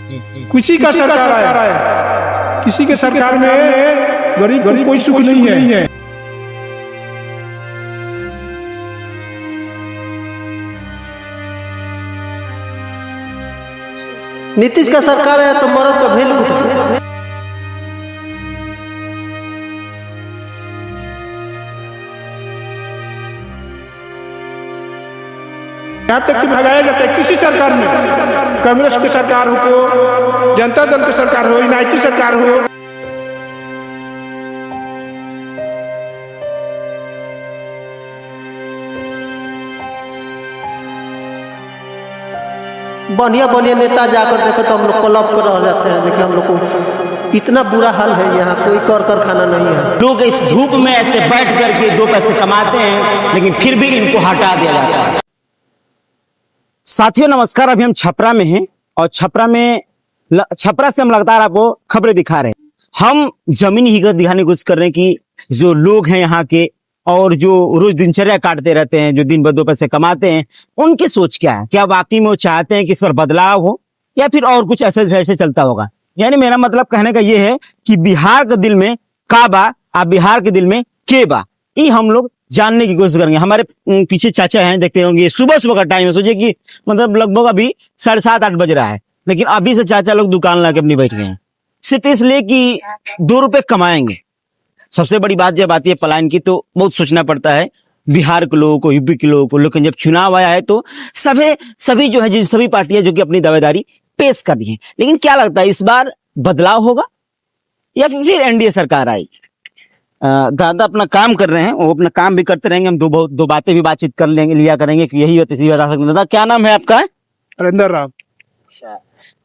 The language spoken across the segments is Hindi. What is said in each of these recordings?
किसी का सरकार आया, किसी के सरकार में गरीब को कोई सुख नहीं है। नीतीश का सरकार है तो मरद का वैल्यू है। यहाँ तक कि भगाया जाता है किसी सरकार में, कांग्रेस की सरकार हो, जनता दल की सरकार हो, यूनाइटेड सरकार हो। बढ़िया बढ़िया नेता जाकर देखो तो हम लोग क्लब कर रह जाते हैं, लेकिन हम लोग को इतना बुरा हाल है, यहाँ कोई कर कारखाना नहीं है। लोग इस धूप में ऐसे बैठ करके दो पैसे कमाते हैं, लेकिन फिर भी इनको हटा दिया जाता है। साथियों नमस्कार, अभी हम छपरा में हैं और छपरा से हम लगातार आपको खबरें दिखा रहे हैं। हम जमीनी हकीकत दिखाने की कोशिश कर रहे हैं कि जो लोग हैं यहाँ के और जो रोज दिनचर्या काटते रहते हैं, जो दिन भर दो पैसे कमाते हैं, उनकी सोच क्या है? क्या वाकई में वो चाहते हैं कि इस पर बदलाव हो या फिर और कुछ ऐसे वैसे चलता होगा? यानी मेरा मतलब कहने का ये है कि बिहार के दिल में काबा और बिहार के दिल में केबा, ये हम लोग जानने की कोशिश करेंगे। हमारे पीछे चाचा हैं, देखते होंगे सुबह सुबह का टाइम है, सोचिए कि मतलब लगभग अभी 7:30-8 बज रहा है, लेकिन अभी से चाचा लोग दुकान लाके अपनी बैठ गए हैं, सिर्फ इसलिए कि 2 रुपए कमाएंगे। सबसे बड़ी बात जब आती है पलायन की तो बहुत सोचना पड़ता है बिहार के लोगों को, यूपी के लोगों को। लेकिन जब चुनाव आया है तो सभी जो है सभी पार्टियां जो कि अपनी दावेदारी पेश कर रही हैं। लेकिन क्या लगता है इस बार बदलाव होगा या फिर एनडीए सरकार आएगी? दादा अपना काम कर रहे हैं, वो अपना काम भी करते रहेंगे, हम दो बातें भी बातचीत कर लेंगे, लिया करेंगे कि यही होती बता सकते हैं। दादा क्या नाम है आपका? हरेंद्र राम।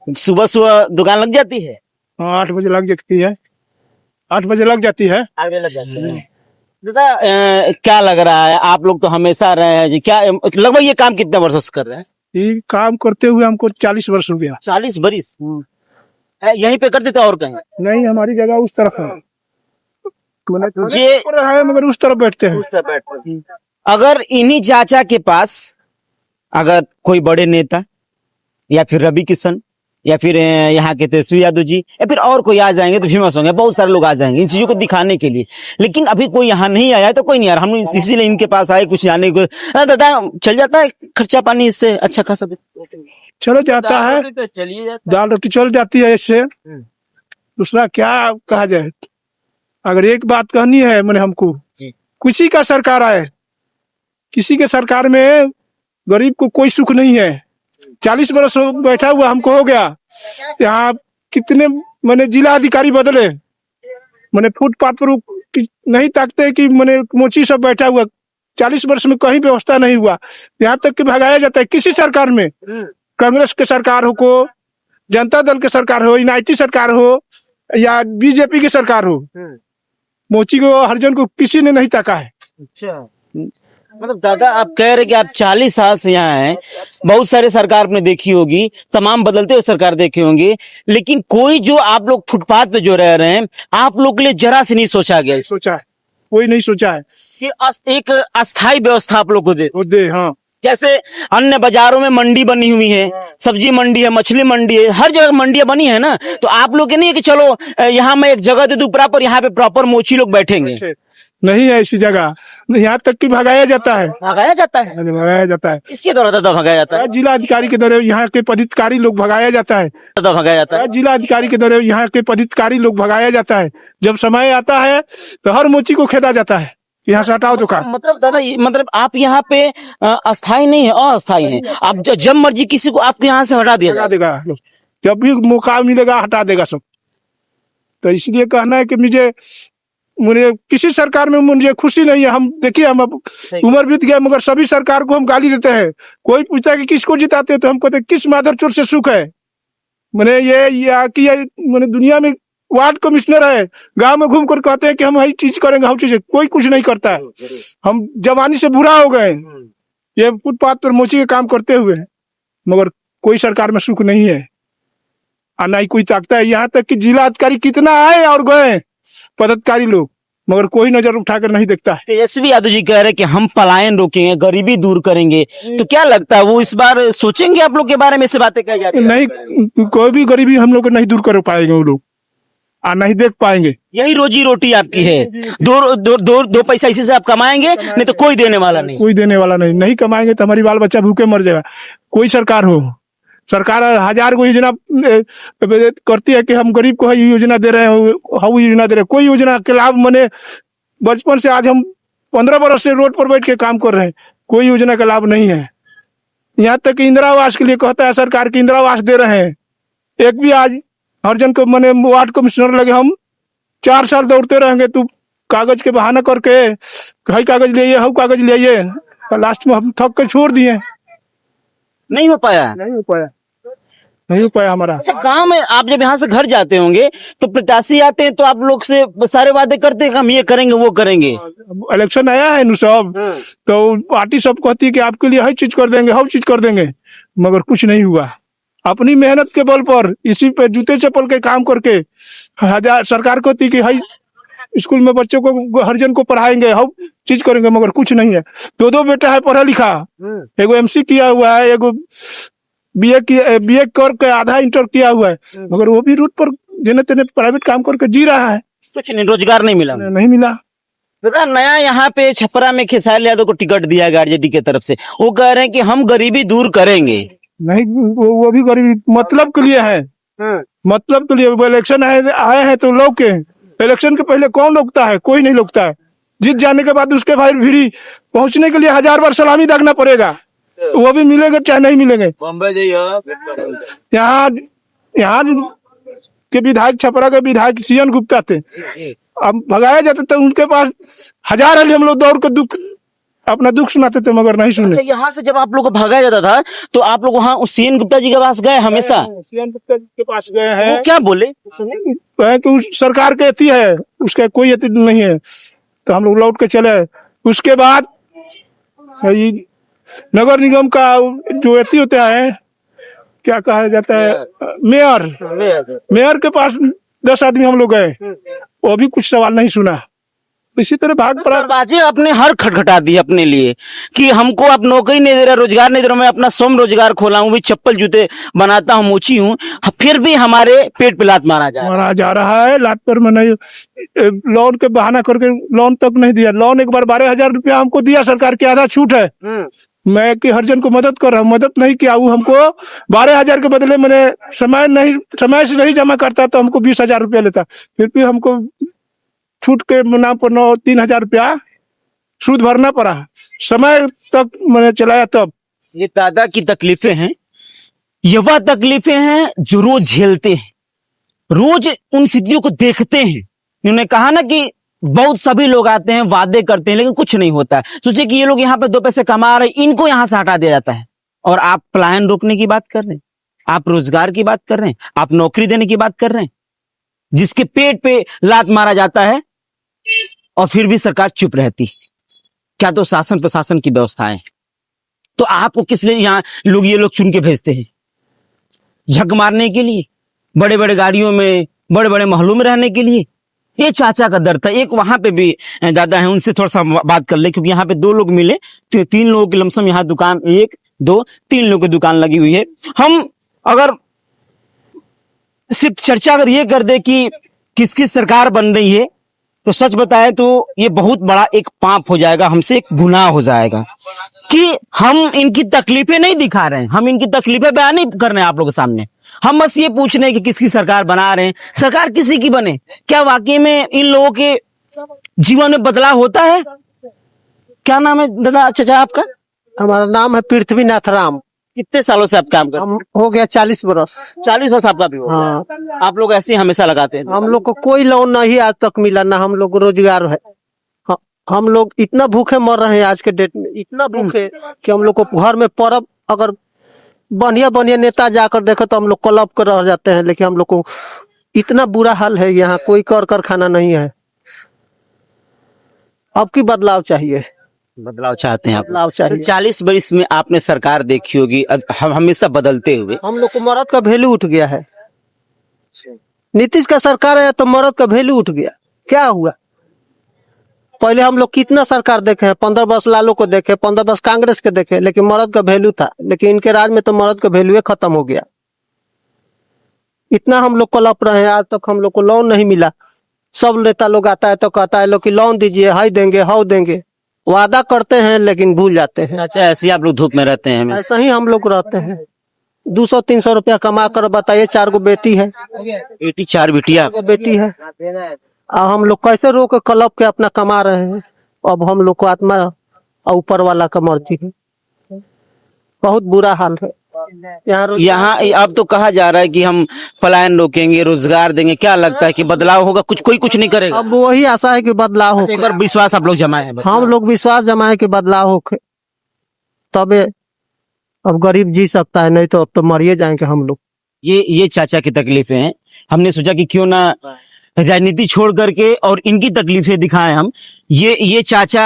सुबह सुबह दुकान लग जाती है? 8 बजे लग जाती है, 8 बजे लग जाती है। 8 बजे लग जाती है। दादा क्या लग रहा है, आप लोग तो हमेशा रहे हैं जी, क्या लगभग ये काम कितने वर्षों से कर रहे हैं? ये काम करते हुए हमको 40 वर्ष हो गया। 40 बरिस यहीं पे करते थे और कहीं नहीं? हमारी जगह उस तरफ है, ये है मगर उस तरफ बैठते हैं। अगर इन्हीं चाचा के पास अगर कोई बड़े नेता या फिर रवि किशन या फिर यहाँ के तेजस्वी यादव जी या फिर और कोई आ जाएंगे तो फेमस होंगे, बहुत सारे लोग आ जाएंगे इन चीजों को दिखाने के लिए। लेकिन अभी कोई यहाँ नहीं आया तो कोई नहीं आ रहा, हम इसीलिए इनके पास आए कुछ जाने को। दादा चल जाता है खर्चा पानी इससे अच्छा खासा? चलो जाता है, दाल रोटी चल जाती है इससे, दूसरा क्या कहा जाए। अगर एक बात कहनी है मैंने हमको, किसी का सरकार आए, किसी के सरकार में गरीब को कोई सुख नहीं है। 40 वर्ष बैठा हुआ हमको हो गया यहाँ। कितने मैंने जिला अधिकारी बदले, मैंने फुटपाथ पर नहीं ताकते कि मैंने मोची सब बैठा हुआ। 40 वर्ष में कहीं व्यवस्था नहीं हुआ, यहाँ तक कि भगाया जाता है किसी सरकार में, कांग्रेस के सरकार हो को, जनता दल के सरकार हो, यूनाइटेड सरकार हो या बीजेपी की सरकार हो, मोची को हरिजन को किसी ने नहीं ताका है। अच्छा, मतलब दादा आप कह रहे कि आप 40 साल से यहाँ हैं, बहुत सारे सरकार आपने देखी होगी, तमाम बदलते हुए सरकार देखे होंगे, लेकिन कोई जो आप लोग फुटपाथ पे जो रह रहे हैं, आप लोग के लिए जरा से नहीं सोचा गया? सोचा है, कोई नहीं सोचा है कि एक अस्थायी व्यवस्था आप लोग को दे। हाँ, जैसे अन्य बाजारों में मंडी बनी हुई है, सब्जी मंडी है, मछली मंडी है, हर जगह मंडियां बनी है ना, तो आप लोग के नहीं है कि चलो यहाँ मैं एक जगह दे दूं प्रॉपर, यहाँ पे प्रॉपर मोची लोग बैठेंगे? नहीं है ऐसी जगह, यहाँ तक कि भगाया जाता है। भगाया जाता है इसके द्वारा? दादा भगाया जाता है जिला अधिकारी के द्वारा, यहाँ के पदाधिकारी लोग भगाया जाता है। दादा भगाया जाता है जिला अधिकारी के द्वारा, यहाँ के पदाधिकारी लोग भगाया जाता है। जब समय आता है तो हर मोची को खेदा जाता है, यहाँ से हटाओ दुकान। मतलब दादा मतलब आप यहाँ पे अस्थाई नहीं है, अस्थाई है, आप जब मर्जी किसी को आपके यहाँ से हटा देगा, जब भी मौका मिलेगा हटा देगा सब। तो इसलिए कहना है कि मुझे किसी सरकार में मुझे खुशी नहीं है। हम देखिए, हम अब उम्र बीत गया मगर सभी सरकार को हम गाली देते हैं। कोई पूछता है कि किसको जिताते हैं तो हम कहते हैं किस माधर से सुख है। मैंने मैंने दुनिया में वार्ड कमिश्नर है, गांव में घूम कर कहते हैं कि हम यही चीज करेंगे, हम चीज, कोई कुछ नहीं करता है। हम जवानी से बुरा हो गए ये फुटपाथ पर मोची के काम करते हुए, मगर कोई सरकार में सुख नहीं है और ना ही कोई ताकता है। यहाँ तक कि जिला अधिकारी कितना आए और गए पदाधिकारी लोग, मगर कोई नजर उठाकर नहीं देखता है। तेजस्वी यादव जी कह रहे हैं कि हम पलायन रोकेंगे, गरीबी दूर करेंगे, तो क्या लगता है वो इस बार सोचेंगे आप लोग के बारे में? से बातें कही जा रही है। नहीं, कोई भी गरीबी हम लोग को नहीं दूर कर पाएंगे वो लोग, और नहीं देख पाएंगे। यही रोजी रोटी आपकी है, दो पैसा इसी से आप कमाएंगे, नहीं तो कोई देने वाला नहीं। कोई देने वाला नहीं, नहीं कमाएंगे तो हमारी बाल बच्चा भूखे मर जाएगा। कोई सरकार हो, सरकार 1000 को योजना करती है कि हम गरीब को ये योजना दे रहे हैं, हम योजना दे रहे हैं। कोई योजना के लाभ मैंने बचपन से आज हम 15 बरस से रोड पर बैठ के काम कर रहे हैं, कोई योजना का लाभ नहीं है। यहाँ तक कि इंदिरा आवास के लिए कहता है सरकार की इंदिरा आवास दे रहे हैं, एक भी आज हर जन को मैंने वार्ड कमिश्नर लगे हम 4 साल दौड़ते रहेंगे, तू कागज के बहाना करके हई कागज ले आइए, हऊ कागज ले आइए, लास्ट में हम थक के छोड़ दिए। नहीं हो पाया। नहीं हो पाया हमारा। अच्छा, गांव में आप जब यहाँ से घर जाते होंगे तो प्रत्याशी आते हैं तो आप लोग से सारे वादे करते हैं कि हम ये करेंगे वो करेंगे। इलेक्शन आया है नु सब, तो पार्टी सब कहती है कि आपके लिए हर चीज कर देंगे, हर चीज कर देंगे, मगर कुछ नहीं हुआ। अपनी मेहनत के बल पर इसी पे जूते चप्पल के काम करके 1000 सरकार कहती कि हई स्कूल में बच्चों को हर जन को पढ़ाएंगे, हर चीज करेंगे, मगर कुछ नहीं है। 2 बेटा है पढ़ा लिखा, एगो MC किया हुआ है, एगो BA करके आधा इंटर किया हुआ है, मगर वो भी रूट पर जिन्हें तेने प्राइवेट काम करके जी रहा है। कुछ नहीं, रोजगार नहीं मिला। नहीं मिला। दादा, नया यहाँ पे छपरा में खेसारी यादव को टिकट दिया है RJD की तरफ से, वो कह रहे हैं कि हम गरीबी दूर करेंगे। नहीं, वो भी गरीबी मतलब के लिए है, मतलब के लिए। इलेक्शन आए हैं तो लोग के, इलेक्शन के पहले कौन लोगता है? कोई नहीं लोगता है। जीत जाने के बाद उसके भाई भीड़ी पहुंचने के लिए 1000 बार सलामी दागना पड़ेगा, वो भी मिलेगा चाहे नहीं मिलेंगे। बम्बई जाइए, यहाँ के विधायक, छपरा के विधायक CN गुप्ता थे, अब भगाया जाते तो उनके पास 1000 हम लोग दौड़ के अपना दुख सुनाते थे, मगर नहीं सुने। अच्छा, यहाँ से जब आप लोग को भगाया जाता था तो आप लोग वहाँ CN गुप्ता जी के पास गए हमेशा? CN गुप्ता जी के पास गए हैं। वो क्या बोले? कि उस सरकार के अति है, उसका कोई अति नहीं है, तो हम लोग लौट के चले। उसके बाद नगर निगम का जो अति होता है, क्या कहा जाता है, मेयर के पास 10 आदमी हम लोग गए, वो भी कुछ सवाल नहीं सुना। इसी तरह भाग पड़ा। दरवाजे अपने हर खटखटा दिए अपने लिए कि हमको आप नौकरी नहीं दे रहा, रोजगार नहीं दे रहा, मैं अपना स्वयं रोजगार खोला हूँ, भी चप्पल जूते बनाता हूँ, मोची हूँ, फिर भी हमारे पेट पे लात मारा जा रहा है। लात पर मैंने लोन के बहाना करके लोन तक नहीं दिया। लोन एक बार 12,000 रुपया हमको दिया सरकार की, आधा छूट है। मैं कि हर जन को मदद कर रहा हूँ, मदद नहीं किया। वो हमको 12,000 के बदले मैंने समय से नहीं जमा करता तो हमको 20,000 रुपया लेता, फिर भी हमको छूट के नाम पर 3,000 रुपया सूद भरना पड़ा। समय तक मैंने चलाया तब। ये दादा की तकलीफें हैं, ये वह तकलीफें हैं जो रोज झेलते हैं, रोज उन स्थितियों को देखते हैं। उन्होंने कहा ना कि बहुत सभी लोग आते हैं, वादे करते हैं, लेकिन कुछ नहीं होता है। सोचे कि ये लोग यहाँ पे 2 पैसे कमा रहे हैं, इनको यहाँ से हटा दिया जाता है। और आप पलायन रोकने की बात कर रहे हैं, आप रोजगार की बात कर रहे हैं, आप नौकरी देने की बात कर रहे हैं, जिसके पेट पे लात मारा जाता है और फिर भी सरकार चुप रहती। क्या तो शासन प्रशासन की व्यवस्था है। तो आपको किस लिए यहाँ ये लोग चुन के भेजते हैं? झक मारने के लिए, बड़े बड़े गाड़ियों में, बड़े बड़े महलों में रहने के लिए? ये चाचा का दर्द था। एक वहां पे भी दादा है, उनसे थोड़ा सा बात कर ले, क्योंकि यहाँ पे 2 लोग मिले, 3 लोगों की लमसम यहाँ दुकान, 1 2 3 लोगों की दुकान लगी हुई है। हम अगर सिर्फ चर्चा अगर ये कर दे कि किसकी सरकार बन रही है, तो सच बताए तो ये बहुत बड़ा एक पाप हो जाएगा, हमसे एक गुनाह हो जाएगा कि हम इनकी तकलीफें नहीं दिखा रहे हैं, हम इनकी तकलीफें बयान नहीं कर रहे हैं आप लोगों के सामने। हम बस ये पूछ रहे हैं कि किसकी सरकार बना रहे हैं। सरकार किसी की बने, क्या वाकई में इन लोगों के जीवन में बदलाव होता है? क्या नाम है दादा चाचा आपका? हमारा नाम है पृथ्वीनाथ राम। कितने सालों से आप काम कर रहे हैं? हम हो गया 40 बरस। 40 वर्ष आपका भी हो? हाँ। आप लोग ऐसे ही हमेशा लगाते हैं? हम लोग को कोई लोन नहीं आज तक मिला, ना हम लोग रोजगार है। हम लोग इतना भूखे मर रहे हैं आज के डेट में, इतना भूखे कि हम लोग को घर में पर्व अगर बढ़िया बढ़िया नेता जाकर देखे तो हम लोग क्लब कर रह जाते हैं, लेकिन हम लोग को इतना बुरा हाल है, यहाँ कोई कर खाना नहीं है। अब की बदलाव चाहिए, बदलाव चाहते हैं आप? बदलाव चाहिए। 40 वर्ष में आपने सरकार देखी होगी, हमेशा बदलते हुए। हम लोग को मर्द का वैल्यू उठ गया है। नीतीश का सरकार है तो मर्द का वैल्यू उठ गया। क्या हुआ? पहले हम लोग कितना सरकार देखे हैं, 15 वर्ष लालू को देखे, 15 वर्ष कांग्रेस के देखे, लेकिन मर्द का वैल्यू था। लेकिन इनके राज में तो मर्द का वैल्यू खत्म हो गया। इतना हम लोग कलप रहे हैं, आज तक हम लोग को लोन नहीं मिला। सब नेता लोग आता है तो कहता है लोग कि लोन दीजिए, हाई देंगे, हाउ देंगे, वादा करते हैं लेकिन भूल जाते हैं। अच्छा, ऐसे ही आप लोग धूप में रहते हैं? ऐसा ही हम लोग रहते हैं। 200-300 रुपया कमा कर बताइए, 4 गो बेटी है, 4 बिटिया बेटी है। अब हम लोग कैसे रोक क्लब के अपना कमा रहे हैं। अब हम लोग को आत्मा और ऊपर वाला का मर्जी है। बहुत बुरा हाल है यहाँ। अब तो कहा जा रहा है कि हम पलायन रोकेंगे, रोजगार देंगे। क्या लगता है कि बदलाव होगा? कोई कुछ नहीं करेगा? अब वही आशा है कि बदलाव हो। एक बार विश्वास आप लोग जमाए हैं? हम लोग विश्वास जमाए कि बदलाव हो, तबे अब गरीब जी सकता है, नहीं तो अब तो मरिए जाएंगे हम लोग। ये चाचा की तकलीफें हैं। हमने सोचा कि क्यों ना राजनीति छोड़ करके और इनकी तकलीफें दिखाएं हम। ये चाचा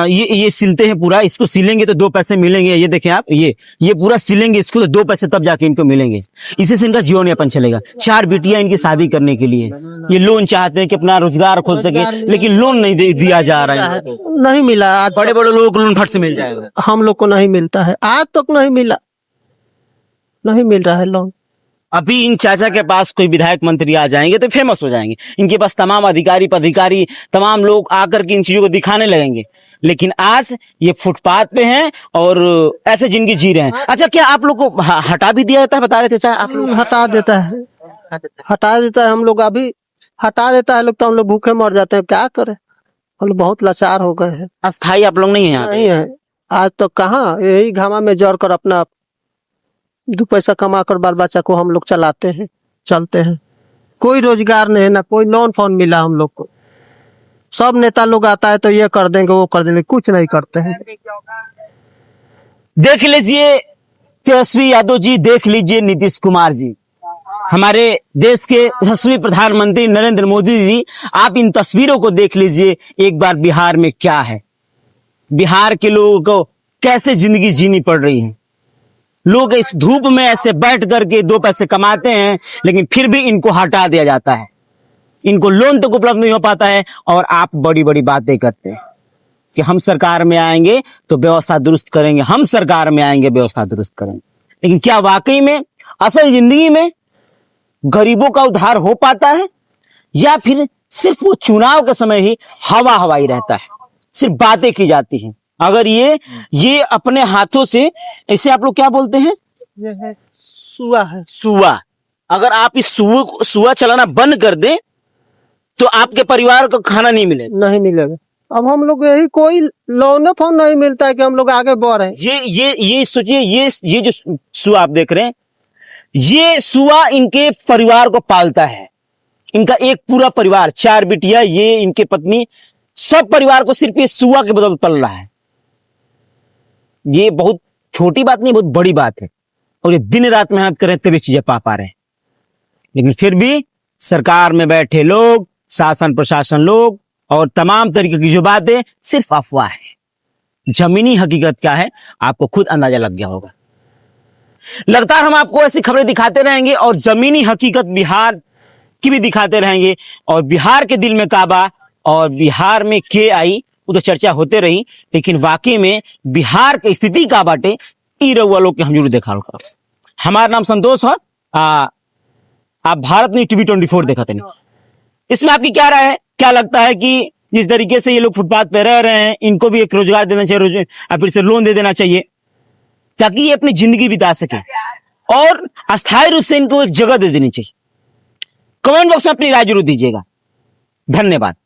ये सिलते हैं पूरा, इसको सिलेंगे तो 2 पैसे मिलेंगे। ये देखें आप, ये पूरा सिलेंगे इसको तो 2 पैसे तब जाके इनको मिलेंगे। इसी से इनका जीवन यापन चलेगा। 4 बेटियां इनकी शादी करने के लिए ये लोन चाहते हैं कि अपना रोजगार खोल सके, लेकिन लोन नहीं दिया जा रहा है। नहीं मिला। आज बड़े बड़े लोगों को लोन फट से मिल जाएगा, हम लोग को नहीं मिलता है, आज तक नहीं मिला, नहीं मिल रहा है लोन। अभी इन चाचा के पास कोई विधायक मंत्री आ जाएंगे तो फेमस हो जाएंगे। इनके पास तमाम अधिकारी पदाधिकारी तमाम लोग आकर के इन चीजों को दिखाने लगेंगे। लेकिन आज ये फुटपाथ पे हैं और ऐसे जिंदगी जी रहे हैं। अच्छा, क्या आप लोग को हटा भी दिया जाता है? बता रहे थे चाहे आप लोग। हटा देता है, हटा देता है। हम लोग अभी हटा देता है लोग तो हम लोग भूखे मर जाते हैं। क्या करें, हम लोग बहुत लाचार हो गए हैं। अस्थाई आप लोग नहीं है यहाँ? नहीं है आज तो। कहाँ, यही घामा में जड़ कर अपना 2 पैसा कमा कर बाल बच्चा को हम लोग चलाते हैं, चलते हैं। कोई रोजगार नहीं है, ना कोई लोन फोन मिला हम लोग को। सब नेता लोग आता है तो ये कर देंगे, वो कर देंगे, कुछ नहीं करते हैं। देख लीजिए तेजस्वी यादव जी, देख लीजिए नीतीश कुमार जी, हमारे देश के यशस्वी प्रधानमंत्री नरेंद्र मोदी जी। आप इन तस्वीरों को देख लीजिए एक बार। बिहार में क्या है, बिहार के लोगों को कैसे जिंदगी जीनी पड़ रही है। लोग इस धूप में ऐसे बैठ करके 2 पैसे कमाते हैं, लेकिन फिर भी इनको हटा दिया जाता है। इनको लोन तक उपलब्ध नहीं हो पाता है और आप बड़ी बड़ी बातें करते हैं कि हम सरकार में आएंगे तो व्यवस्था दुरुस्त करेंगे, हम सरकार में आएंगे व्यवस्था दुरुस्त करेंगे। लेकिन क्या वाकई में असल जिंदगी में गरीबों का उद्धार हो पाता है, या फिर सिर्फ वो चुनाव के समय ही हवा हवाई रहता है, सिर्फ बातें की जाती हैं? अगर ये अपने हाथों से, इसे आप लोग क्या बोलते हैं? ये है सुआ है, सुआ। अगर आप इस सुआ चलाना बंद कर दें तो आपके परिवार को खाना नहीं मिलेगा। नहीं मिलेगा। अब हम लोग यही, कोई लोन फोन नहीं मिलता है कि हम लोग आगे बढ़े। ये सोचिए, ये जो सुआ आप देख रहे हैं, ये सुआ इनके परिवार को पालता है। इनका एक पूरा परिवार, 4 बिटिया, ये इनके पत्नी, सब परिवार को सिर्फ ये सुआ के बदौलत पल रहा है। ये बहुत छोटी बात नहीं, बहुत बड़ी बात है। और ये दिन रात मेहनत करें तभी चीजें पा रहे हैं। लेकिन फिर भी सरकार में बैठे लोग, शासन प्रशासन लोग और तमाम तरीके की जो बातें सिर्फ अफवाह है। जमीनी हकीकत क्या है आपको खुद अंदाजा लग गया होगा। लगातार हम आपको ऐसी खबरें दिखाते रहेंगे और जमीनी हकीकत बिहार की भी दिखाते रहेंगे। और बिहार के दिल में काबा और बिहार में के आई, वो तो चर्चा होते रही, लेकिन वाकई में बिहार की स्थिति का बाटे ई रउआ लोग के हम जरूर देखा होगा। हमारा नाम संतोष है। आप भारत न्यूज टीवी 24 देखते हैं। इसमें आपकी क्या राय है? क्या लगता है कि जिस तरीके से ये लोग फुटपाथ पे रह रहे हैं, इनको भी एक रोजगार देना चाहिए, फिर से लोन दे देना चाहिए ताकि ये अपनी जिंदगी बिता सके, और अस्थायी रूप से इनको एक जगह दे देनी चाहिए? कमेंट बॉक्स में अपनी राय जरूर दीजिएगा। धन्यवाद।